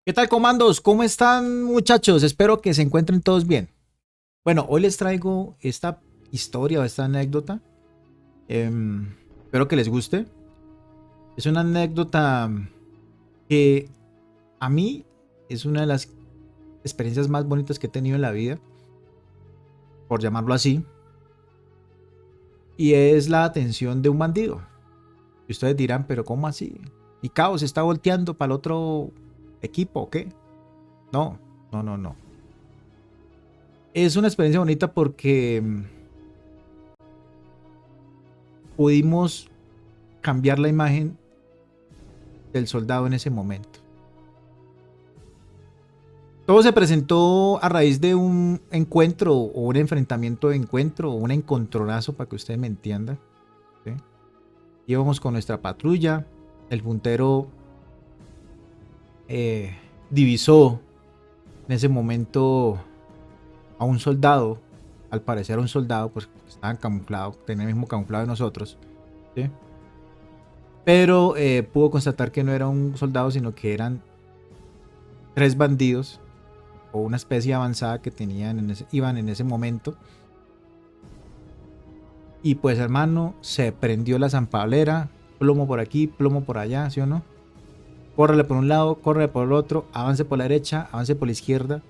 ¿Qué tal, comandos? ¿Cómo están, muchachos? Espero que se encuentren todos bien. Bueno, hoy les traigo esta historia o esta anécdota. Espero que les guste. Es una anécdota que a mí es una de las experiencias más bonitas que he tenido en la vida, por llamarlo así. Y es la atención de un bandido. Y ustedes dirán, pero ¿cómo así? ¿Y Caos está volteando para el otro equipo o qué? No, no, no, no. Es una experiencia bonita porque pudimos cambiar la imagen del soldado en ese momento. Todo se presentó a raíz de un encuentro o un enfrentamiento de encuentro o un encontronazo, para que ustedes me entiendan. ¿Sí? Íbamos con nuestra patrulla, el puntero divisó en ese momento a un soldado, al parecer a un soldado, pues estaban camuflados, tenían el mismo camuflado de nosotros. ¿Sí? Pero pudo constatar que no era un soldado, sino que eran tres bandidos o una especie avanzada que tenían iban en ese momento. Y pues, hermano, se prendió la zampalera, plomo por aquí, plomo por allá, ¿sí o no? Córrele por un lado, córrele por el otro, avance por la derecha, avance por la izquierda.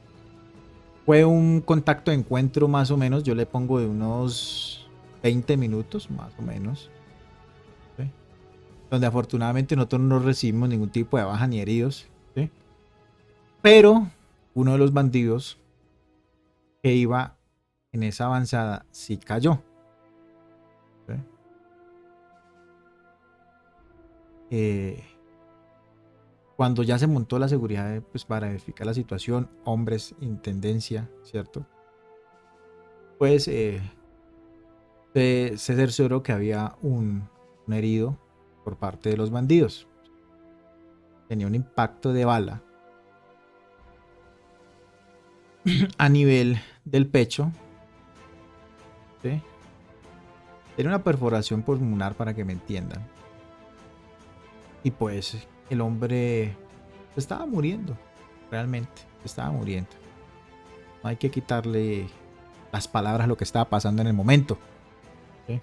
Fue un contacto de encuentro más o menos, yo le pongo de unos 20 minutos, más o menos. ¿Sí? Donde afortunadamente nosotros no recibimos ningún tipo de baja ni heridos. ¿Sí? Pero uno de los bandidos que iba en esa avanzada sí cayó. ¿Sí? Cuando ya se montó la seguridad, pues para verificar la situación, hombres, intendencia, ¿cierto? Pues se cercioró que había un herido por parte de los bandidos. Tenía un impacto de bala a nivel del pecho. ¿Sí? Tiene una perforación pulmonar, para que me entiendan. Y pues el hombre se estaba muriendo, realmente, se estaba muriendo. No hay que quitarle las palabras a lo que estaba pasando en el momento. ¿Sí?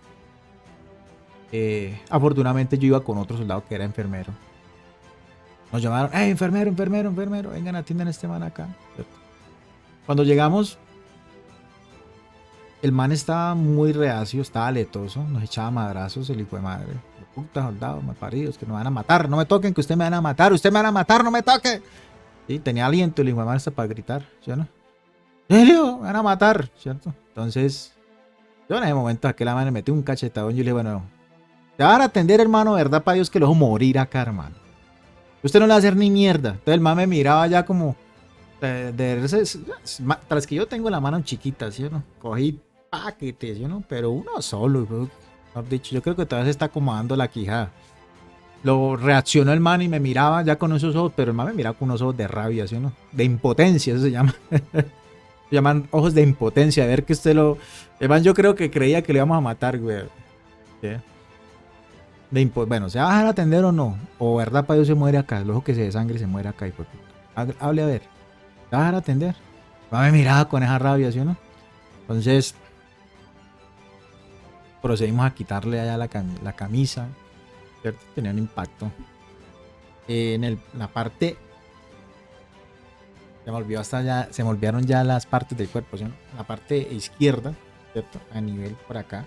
Afortunadamente yo iba con otro soldado que era enfermero. Nos llamaron, ¡hey, enfermero, enfermero, enfermero! Vengan, atiendan a este man acá. ¿Cierto? Cuando llegamos, el man estaba muy reacio, estaba letoso, nos echaba madrazos, el hijo de madre. Puta soldado, malparidos, que me van a matar, no me toquen, que usted me van a matar, usted me van a matar, no me toque. Sí, tenía aliento el hijo de madre hasta para gritar, ¿sí o no? ¡Helio! Me van a matar, ¿cierto? Entonces, yo en ese momento a que la mano le metí un cachetadón y yo le dije, bueno, te van a atender, hermano, verdad para Dios que lo dejo morir acá, hermano. Usted no le va a hacer ni mierda. Entonces el man me miraba ya como tras que yo tengo la mano chiquita, ¿sí o no? Cogí paquetes, ¿sí o no? Pero uno solo, mejor dicho, yo creo que todavía se está acomodando la quijada. Lo reaccionó el man y me miraba ya con esos ojos, pero el man me miraba con unos ojos de rabia, ¿sí o no? De impotencia, eso se llama. Se llaman ojos de impotencia, a ver que usted lo... El man yo creo que creía que le íbamos a matar, güey. ¿Sí? Bueno, ¿se va a dejar atender o no? O verdad para Dios se muere acá, el ojo que se desangre se muere acá. Hable a ver, ¿se va a dejar atender? Va, me miraba con esa rabia, ¿sí o no? Entonces procedimos a quitarle allá la camisa, ¿cierto? Tenía un impacto. La parte... Se me olvidó hasta ya, se me olvidaron ya las partes del cuerpo, ¿sí o no? La parte izquierda, ¿cierto? A nivel por acá.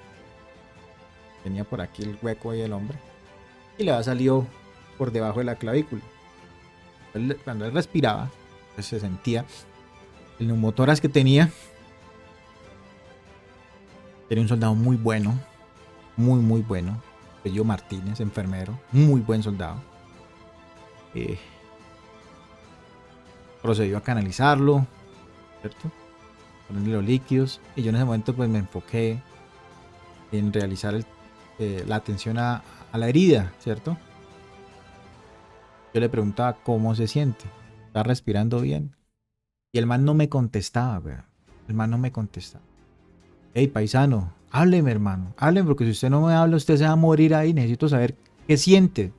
Tenía por aquí el hueco ahí del hombre. Y le había salido por debajo de la clavícula. Cuando él respiraba, pues se sentía el neumotórax que tenía. Era un soldado muy bueno. Muy, muy bueno. Pello Martínez, enfermero. Muy buen soldado. Procedió a canalizarlo, ¿cierto? Ponerle los líquidos. Y yo en ese momento pues me enfoqué en realizar la atención a la herida, ¿cierto? Yo le preguntaba cómo se siente. ¿Está respirando bien? Y el man no me contestaba, weón. El man no me contestaba. Hey, paisano, hábleme, hermano. Hábleme, porque si usted no me habla, usted se va a morir ahí. Necesito saber qué siente.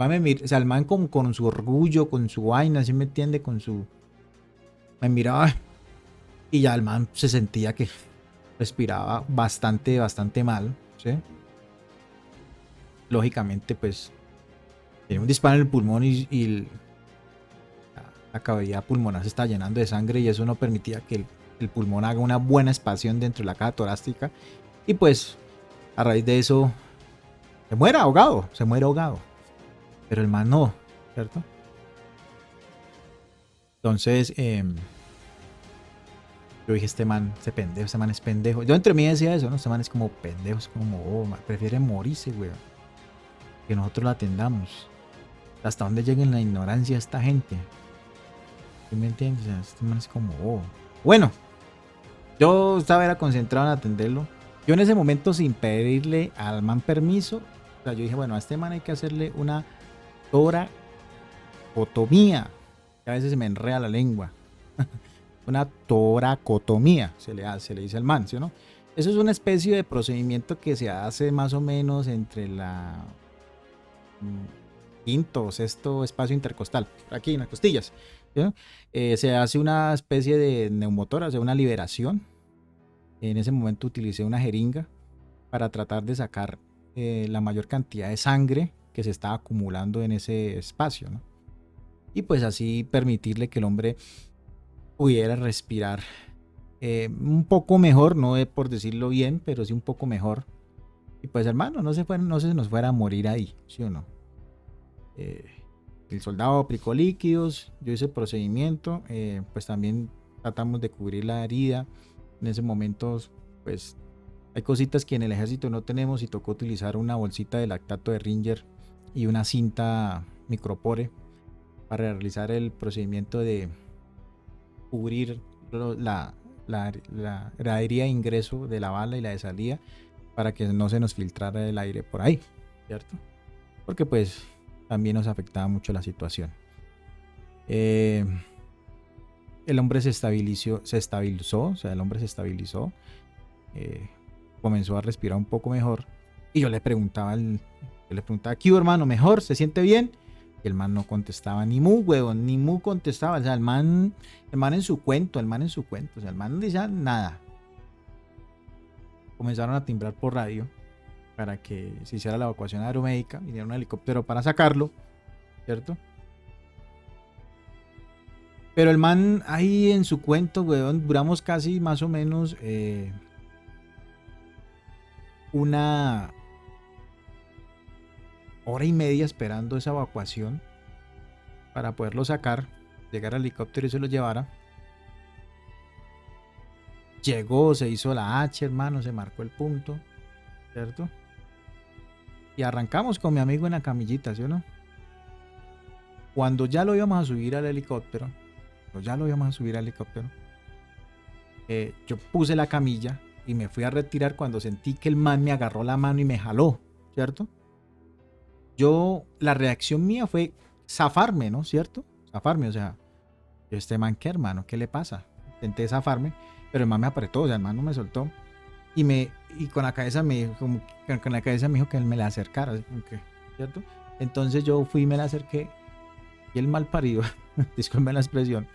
O sea, el man con su orgullo, con su vaina, ¿sí me entiende? Me miraba y ya el man se sentía que respiraba bastante, bastante mal, ¿sí? Lógicamente, pues, tenía un disparo en el pulmón y la cavidad pulmonar se está llenando de sangre y eso no permitía que el pulmón haga una buena expansión dentro de la caja torácica y pues a raíz de eso se muere ahogado, pero el man no, ¿cierto? Entonces yo dije, este man es pendejo. Yo entre mí decía eso, ¿no? Este man es como pendejo, es como, oh, prefiere morirse, güey, que nosotros lo atendamos. ¿Hasta dónde llega en la ignorancia esta gente? ¿Sí me entiendes? O sea, este man es como, oh. Bueno, yo estaba era concentrado en atenderlo. Yo en ese momento, sin pedirle al man permiso, o sea, yo dije, bueno, a este man hay que hacerle una toracotomía. Que a veces se me enreda la lengua. Una toracotomía se le dice al man, ¿sí o no? Eso es una especie de procedimiento que se hace más o menos entre la quinto o sexto espacio intercostal, aquí en las costillas. ¿Sí? Se hace una especie de neumotora, o sea, una liberación. En ese momento utilicé una jeringa para tratar de sacar la mayor cantidad de sangre que se estaba acumulando en ese espacio, ¿no? Y pues así permitirle que el hombre pudiera respirar un poco mejor, no por decirlo bien, pero sí un poco mejor. Y pues hermano, no se nos fuera a morir ahí, ¿sí o no? Eh, el soldado aplicó líquidos, yo hice el procedimiento, pues también tratamos de cubrir la herida. En ese momento, pues hay cositas que en el ejército no tenemos y tocó utilizar una bolsita de lactato de Ringer y una cinta micropore para realizar el procedimiento de cubrir la herida de ingreso de la bala y la de salida para que no se nos filtrara el aire por ahí, ¿cierto? Porque pues también nos afectaba mucho la situación. El hombre se estabilizó, o sea, el hombre se estabilizó, comenzó a respirar un poco mejor y yo le preguntaba, ¿qué hermano? ¿Mejor? ¿Se siente bien? Y el man no contestaba, ni mu, huevón, ni mu contestaba. O sea, el man en su cuento, o sea, el man no decía nada. Comenzaron a timbrar por radio para que se hiciera la evacuación aeromédica, viniera un helicóptero para sacarlo, ¿cierto? Pero el man ahí en su cuento, weón, duramos casi más o menos una hora y media esperando esa evacuación para poderlo sacar, llegar al helicóptero y se lo llevara. Llegó, se hizo la H, hermano, se marcó el punto, ¿cierto? Y arrancamos con mi amigo en la camillita, ¿sí o no? Cuando ya lo íbamos a subir al helicóptero, yo puse la camilla y me fui a retirar cuando sentí que el man me agarró la mano y me jaló, ¿cierto? La reacción mía fue zafarme, ¿no? ¿Cierto? Zafarme, o sea, este man, ¿qué hermano? ¿Qué le pasa? Intenté zafarme, pero el man me apretó, o sea, el man no me soltó. Y con la cabeza me dijo, con la cabeza me dijo que él me la acercara, ¿cierto? Entonces yo fui y me la acerqué y el mal parido, disculpen la expresión,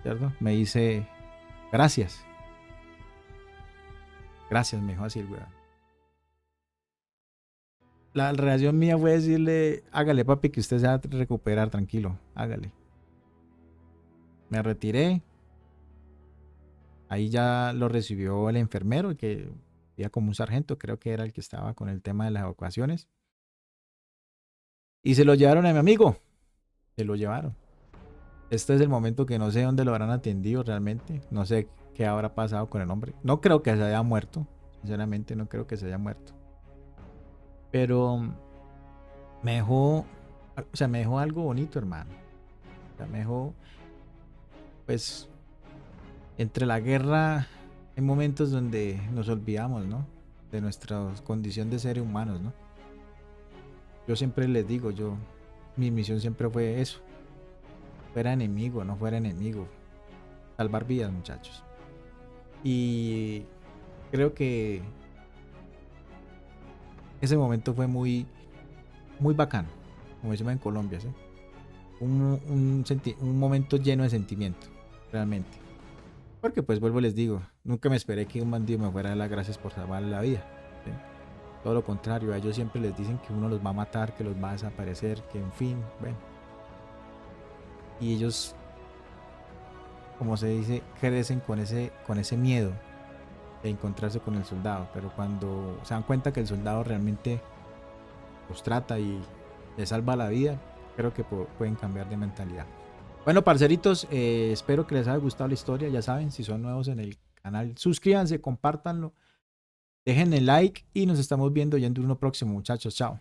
¿cierto? Me dice, gracias, gracias, me dijo así el weón. La reacción mía fue decirle, hágale papi que usted se va a recuperar, tranquilo, hágale. Me retiré, ahí ya lo recibió el enfermero, que era como un sargento, creo que era el que estaba con el tema de las evacuaciones. Y se lo llevaron a mi amigo, se lo llevaron. Este es el momento que no sé dónde lo habrán atendido realmente. No sé qué habrá pasado con el hombre. No creo que se haya muerto. Sinceramente, no creo que se haya muerto. Pero me dejó, o sea, me dejó algo bonito, hermano. O sea, me dejó, pues, entre la guerra hay momentos donde nos olvidamos, ¿no? De nuestra condición de seres humanos, ¿no? Yo siempre les digo, mi misión siempre fue eso. Fuera enemigo, no fuera enemigo. Salvar vidas, muchachos. Y creo que ese momento fue muy, muy bacano. como decimos en Colombia, ¿sí? Un momento lleno de sentimiento, realmente. Porque pues vuelvo y les digo, nunca me esperé que un bandido me fuera a dar las gracias por salvarle la vida. ¿Sí? Todo lo contrario, a ellos siempre les dicen que uno los va a matar, que los va a desaparecer, que en fin, bueno. Y ellos, como se dice, crecen con ese miedo de encontrarse con el soldado. Pero cuando se dan cuenta que el soldado realmente los trata y les salva la vida, creo que pueden cambiar de mentalidad. Bueno, parceritos, espero que les haya gustado la historia. Ya saben, si son nuevos en el canal, suscríbanse, compártanlo, dejen el like y nos estamos viendo ya en uno próximo, muchachos. Chao.